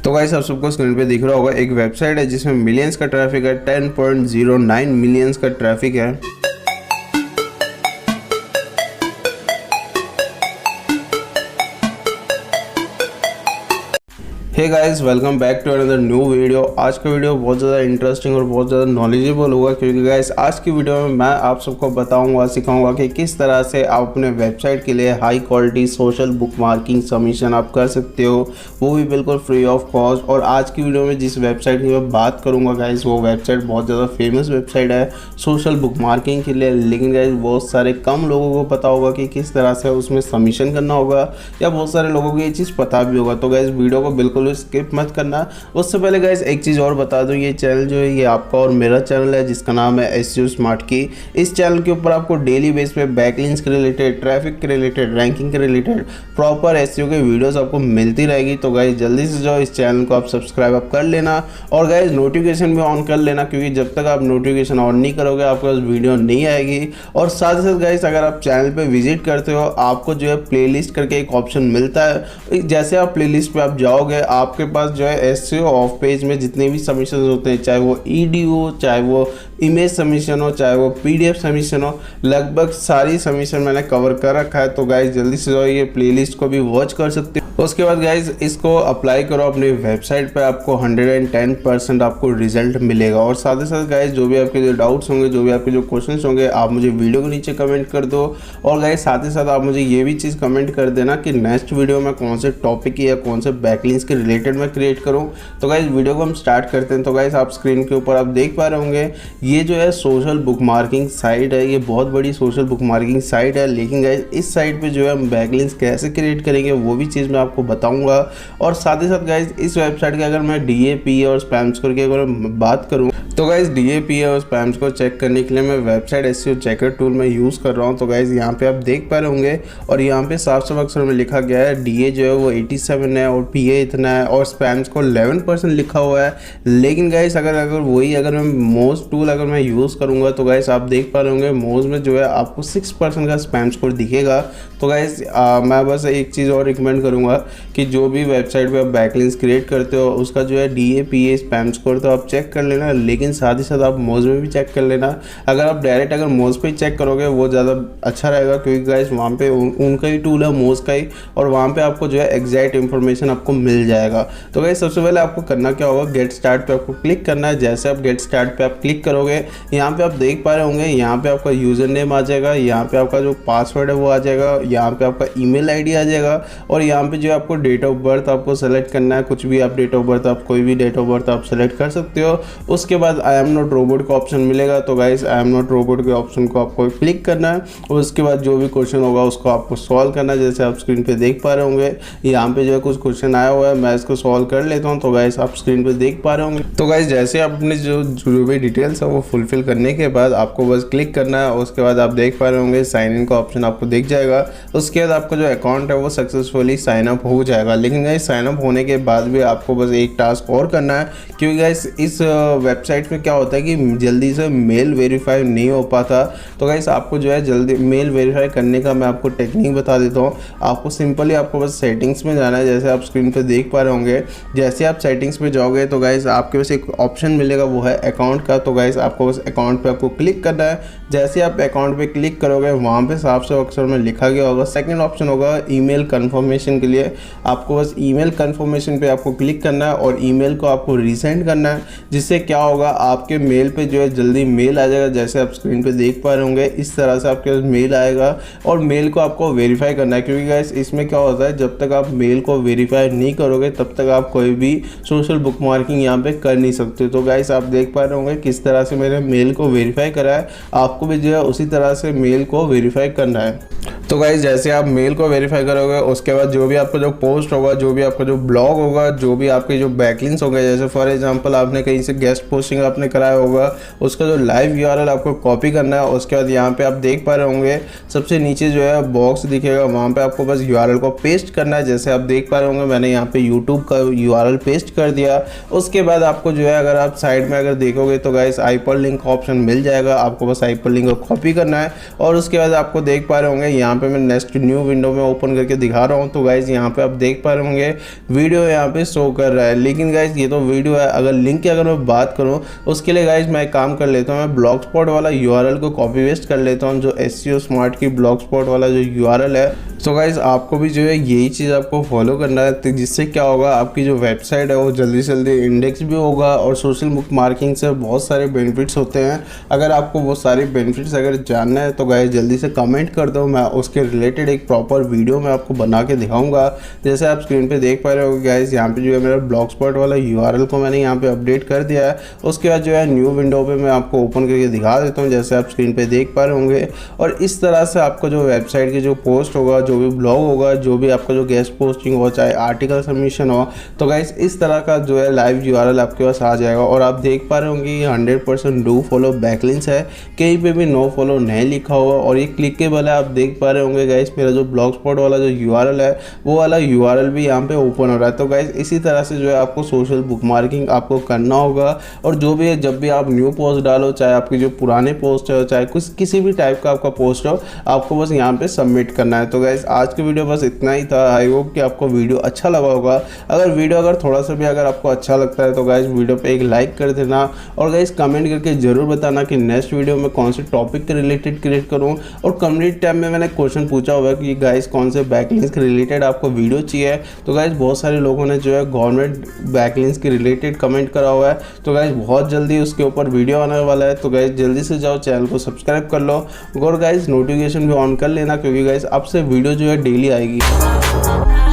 तो गाइस आप सबको स्क्रीन पे दिख रहा होगा एक वेबसाइट है जिसमें मिलियंस का ट्रैफिक है, 10.09 मिलियंस का ट्रैफिक है। Hey guys, welcome back to another new video. आज का वीडियो बहुत ज़्यादा इंटरेस्टिंग और बहुत ज़्यादा नॉलेजेबल होगा, क्योंकि गाइस आज की वीडियो में मैं आप सबको बताऊंगा, सिखाऊंगा कि किस तरह से आप अपने वेबसाइट के लिए high quality social bookmarking submission आप कर सकते हो, वो भी बिल्कुल फ्री ऑफ कॉस्ट। और आज की वीडियो में जिस वेबसाइट की मैं बात करूँगा गाइस, वो वेबसाइट बहुत ज़्यादा फेमस वेबसाइट है सोशल बुकमार्किंग के लिए, लेकिन गाइस बहुत सारे कम लोगों को पता होगा कि किस तरह से उसमें सबमिशन करना होगा, या बहुत सारे लोगों को ये चीज़ पता भी होगा। तो गाइस वीडियो को बिल्कुल स्किप मत करना। उससे पहले गाइस एक चीज़ और बता दूं, ये चैनल जो है ये आपका और मेरा चैनल है, जिसका नाम है एसईओ स्मार्ट की। इस चैनल के ऊपर आपको डेली बेस पे बैकलिंक्स के रिलेटेड, ट्रैफिक के रिलेटेड, रैंकिंग के रिलेटेड प्रॉपर एसईओ के वीडियोस आपको मिलती रहेगी। तो गाइस जल्दी से जाओ इस चैनल को आप सब्सक्राइब आप कर लेना, और गाइस नोटिफिकेशन भी ऑन कर लेना, क्योंकि जब तक आप नोटिफिकेशन ऑन नहीं करोगे आपके पास वीडियो नहीं आएगी। और साथ ही साथ गाइस अगर आप चैनल पर विजिट करते हो, आपको जो है प्लेलिस्ट करके एक ऑप्शन मिलता है। जैसे आप प्लेलिस्ट पे आप जाओगे, आपके पास जो है एसईओ ऑफ पेज में जितने भी सबमिशन होते हैं, चाहे वो ईडी हो, चाहे वो इमेज सबमिशन हो, चाहे वो पीडीएफ सबमिशन हो, लगभग सारी सबमिशन मैंने कवर कर रखा है। तो गाइस जल्दी से जाओ ये प्लेलिस्ट को भी वॉच कर सकते हो। उसके बाद गाइस इसको अप्लाई करो अपनी वेबसाइट पे, आपको 110% आपको रिजल्ट मिलेगा। और साथ ही साथ गाइस जो भी आपके जो डाउट्स होंगे, जो भी आपके जो क्वेश्चंस होंगे, आप मुझे वीडियो के नीचे कमेंट कर दो। और गाइस साथ ही साथ आप मुझे ये भी चीज़ कमेंट कर देना कि नेक्स्ट वीडियो में कौन से टॉपिक या कौन से बैकलिंक्स के रिलेटेड मैं क्रिएट करूं। तो गाइस वीडियो को हम स्टार्ट करते हैं। तो गाइस आप स्क्रीन के ऊपर आप देख पा रहे होंगे, ये जो है सोशल बुकमार्किंग साइट है, ये बहुत बड़ी सोशल बुकमार्किंग साइट है। लेकिन गाइस इस साइट पे जो है हम बैकलिंक्स कैसे क्रिएट करेंगे वो भी चीज़ मैं आपको बताऊंगा। और साथ ही साथ गाइस इस वेबसाइट के अगर मैं डीएपी और स्पैम स्कोर की अगर बात करूँ, तो गाइस डीएपी और स्पैम स्कोर चेक करने के लिए मैं वेबसाइट एसईओ चेकर टूल में यूज़ कर रहा हूँ। तो गाइस यहाँ पे आप देख पा रहे होंगे, और यहाँ पे साफ साफ अक्षर में लिखा गया है डीए जो है वो 87 है और पीए इतना है, और स्पैम स्कोर 11% लिखा हुआ है। लेकिन गाइस अगर मैं मोज टूल अगर मैं यूज़ करूँगा, तो गाइस आप देख पा रहे होंगे मोज में जो है आपको 6% का स्पैम स्कोर दिखेगा। तो गाइस मैं बस एक चीज़ और रिकमेंड करूँगा कि जो भी वेबसाइट पे आप बैकलिंक्स क्रिएट करते हो, उसका जो है डीएपीए स्पैम स्कोर तो आप चेक कर लेना, लेकिन साथ ही साथ आप मोज में भी चेक कर लेना। अगर आप डायरेक्ट अगर मोज पे ही चेक करोगे वो ज़्यादा अच्छा रहेगा, क्योंकि गाइस वहाँ पे उनका ही टूल है मोज का ही, और वहाँ पे आपको जो है एग्जैक्ट इन्फॉर्मेशन आपको मिल जाएगा। तो गाइस सबसे पहले आपको करना क्या होगा, गेट स्टार्ट पे आपको क्लिक करना है। जैसे आप गेट स्टार्ट पे आप क्लिक करोगे, यहाँ पे आप देख पा रहे होंगे, यहाँ पे आपका यूज़र नेम आ जाएगा, यहाँ पे आपका जो पासवर्ड है वो आ जाएगा, यहाँ पे आपका ईमेल आईडी आ जाएगा, और यहाँ पे जो आपको डेट ऑफ बर्थ आपको सेलेक्ट करना है। कुछ भी आप डेट ऑफ बर्थ, आप कोई भी डेट ऑफ बर्थ आप सेलेक्ट कर सकते हो। उसके बाद आई एम नॉट रोबोट का ऑप्शन मिलेगा। तो guys I am not robot के ऑप्शन को आपको क्लिक करना है, और उसके बाद जो भी क्वेश्चन होगा उसको आपको सॉल्व करना है। जैसे आप स्क्रीन पे देख पा रहे होंगे, यहाँ पे जो है कुछ क्वेश्चन आया हुआ है, मैं इसको सॉल्व कर लेता हूँ। तो गाइस आप स्क्रीन पे देख पा रहे होंगे। तो गाइस जैसे आप अपने जो भी डिटेल्स है वो फुलफिल करने के बाद आपको बस क्लिक करना है। उसके बाद आप देख पा रहे होंगे साइन इन का ऑप्शन आपको दिख जाएगा। उसके बाद आपका जो अकाउंट है वो सक्सेसफुली साइन अप हो जाएगा। लेकिन गाइस साइन अप होने के बाद भी आपको बस एक टास्क और करना है, क्योंकि गाइस इस वेबसाइट में क्या होता है कि जल्दी से मेल वेरीफाई नहीं हो पाता। तो गाइस आपको जो है जल्दी मेल वेरीफाई करने का मैं आपको टेक्निक बता देता हूँ। आपको सिंपली आपको बस सेटिंग्स में जाना है। जैसे आप स्क्रीन पे देख पा रहे होंगे, जैसे आप सेटिंग्स पे जाओगे तो गाइस आपके पास एक ऑप्शन मिलेगा, वो है अकाउंट का। तो गाइस आपको बस अकाउंट पे आपको क्लिक करना है। जैसे आप अकाउंट पे क्लिक करोगे, वहाँ पे साफ साफ अक्षर में लिखा गया होगा, सेकंड ऑप्शन होगा ईमेल कंफर्मेशन के लिए। आपको बस ईमेल कंफर्मेशन पे आपको क्लिक करना है, और ईमेल को आपको रीसेंड करना है, जिससे क्या होगा आपके मेल पे जो है जल्दी मेल आ जाएगा। जैसे आप स्क्रीन पे देख पा रहे होंगे, इस तरह से आपके पास मेल आएगा, और मेल को आपको वेरीफाई करना है। क्योंकि गाइस इसमें क्या होता है, जब तक आप मेल को वेरीफाई नहीं करोगे तब तक आप कोई भी सोशल बुकमार्किंग यहाँ पे कर नहीं सकते। तो गाइस आप देख पा रहे होंगे किस तरह से मैंने मेल को वेरीफाई करा है, आपको भी जो है उसी तरह से मेल को वेरीफाई करना है। तो गाइस जैसे आप मेल को वेरीफाई करोगे, उसके बाद जो भी आपका जो पोस्ट होगा, जो भी आपका जो ब्लॉग होगा, जो भी आपके जो बैकलिंक्स होंगे, जैसे फॉर एग्जांपल आपने कहीं से गेस्ट पोस्टिंग पोस्टिंग आपने कराया होगा उसका जो लाइव यूआरएल आपको कॉपी करना है। उसके बाद यहाँ पे आप देख पा रहे होंगे सबसे नीचे जो है बॉक्स दिखेगा, वहाँ पे आपको बस यूआरएल को पेस्ट करना है। जैसे आप देख पा रहे होंगे मैंने यहाँ पे यूट्यूब का यूआरएल पेस्ट कर दिया। उसके बाद आपको जो है अगर आप साइड में अगर देखोगे तो गाइस हाइपर लिंक ऑप्शन मिल जाएगा, आपको बस हाइपर लिंक को कॉपी करना है। और उसके बाद आपको देख पा रहे होंगे यहाँ पे मैं नेक्स्ट न्यू विंडो में ओपन करके दिखा रहा हूँ। तो गाइस यहाँ पे आप देख पा रहे होंगे वीडियो यहाँ पे शो कर रहा है, लेकिन गाइस ये तो वीडियो है। अगर लिंक की अगर मैं बात करूँ उसके लिए गाइस मैं एक काम कर लेता हूँ, मैं ब्लॉगस्पॉट वाला यूआरएल को कॉपी पेस्ट कर लेता हूँ, जो एसईओ स्मार्ट की ब्लॉगस्पॉट वाला जो यूआरएल है। तो गाइस आपको भी जो है यही चीज़ आपको फॉलो करना है, तो जिससे क्या होगा आपकी जो वेबसाइट है वो जल्दी से जल्दी इंडेक्स भी होगा और सोशल बुक मार्किंग से बहुत सारे बेनिफिट्स होते हैं। अगर आपको वो सारे बेनिफिट्स अगर जानना है तो गाइस जल्दी से कमेंट कर दो, मैं उसके रिलेटेड एक प्रॉपर वीडियो मैं आपको बना के दिखाऊंगा। जैसे आप स्क्रीन पे देख पा रहे हो गाइस यहाँ पे जो है मेरा ब्लॉगस्पॉट वाला यूआरएल को मैंने यहाँ पे अपडेट कर दिया है। उसके बाद जो है न्यू विंडो पे मैं आपको ओपन करके दिखा देता हूँ, जैसे आप स्क्रीन पे देख पा रहे होंगे। और इस तरह से आपको जो वेबसाइट की जो पोस्ट होगा, जो भी ब्लॉग होगा, जो भी आपका जो गेस्ट पोस्टिंग हो, चाहे आर्टिकल सबमिशन हो, तो गाइस इस तरह का जो है लाइव यूआरएल आपके पास आ जाएगा। और आप देख पा रहे होंगे ये 100% डू फॉलो बैकलिंक्स है, कहीं पे भी नो फॉलो नहीं लिखा हुआ और ये क्लिकेबल है। आप देख पा रहे होंगे गाइस मेरा जो ब्लॉगस्पॉट वाला जो यूआरएल है वो वाला यूआरएल भी यहाँ पे ओपन हो रहा है। तो गाइस इसी तरह से जो है आपको सोशल बुक मार्किंग आपको करना होगा। और जो भी है जब भी आप न्यू पोस्ट डालो, चाहे आपकी जो पुराने पोस्ट है चाहे कुछ किसी भी टाइप का आपका पोस्ट हो, आपको बस यहाँ पे सबमिट करना है। तो गाइस आज की वीडियो बस इतना ही था। आई होप कि आपको वीडियो अच्छा लगा होगा। अगर वीडियो अगर थोड़ा सा भी अगर आपको अच्छा लगता है तो गाइस वीडियो पे एक लाइक कर देना और गाइस कमेंट करके जरूर बताना कि नेक्स्ट वीडियो में कौन से टॉपिक के रिलेटेड क्रिएट करूं। और कम्युनिटी टैब में मैंने क्वेश्चन पूछा हुआ है कि गाइस कौन से बैकलिंक्स के रिलेटेड आपको वीडियो चाहिए। तो गाइस बहुत सारे लोगों ने जो है गवर्नमेंट बैकलिंक्स के रिलेटेड कमेंट करा हुआ है। तो गाइस बहुत जल्दी उसके ऊपर वीडियो आने वाला है। तो गाइस जल्दी से जाओ चैनल को सब्सक्राइब कर लो और गाइस नोटिफिकेशन भी ऑन कर लेना, क्योंकि गाइस आपसे वीडियो जो है डेली आएगी।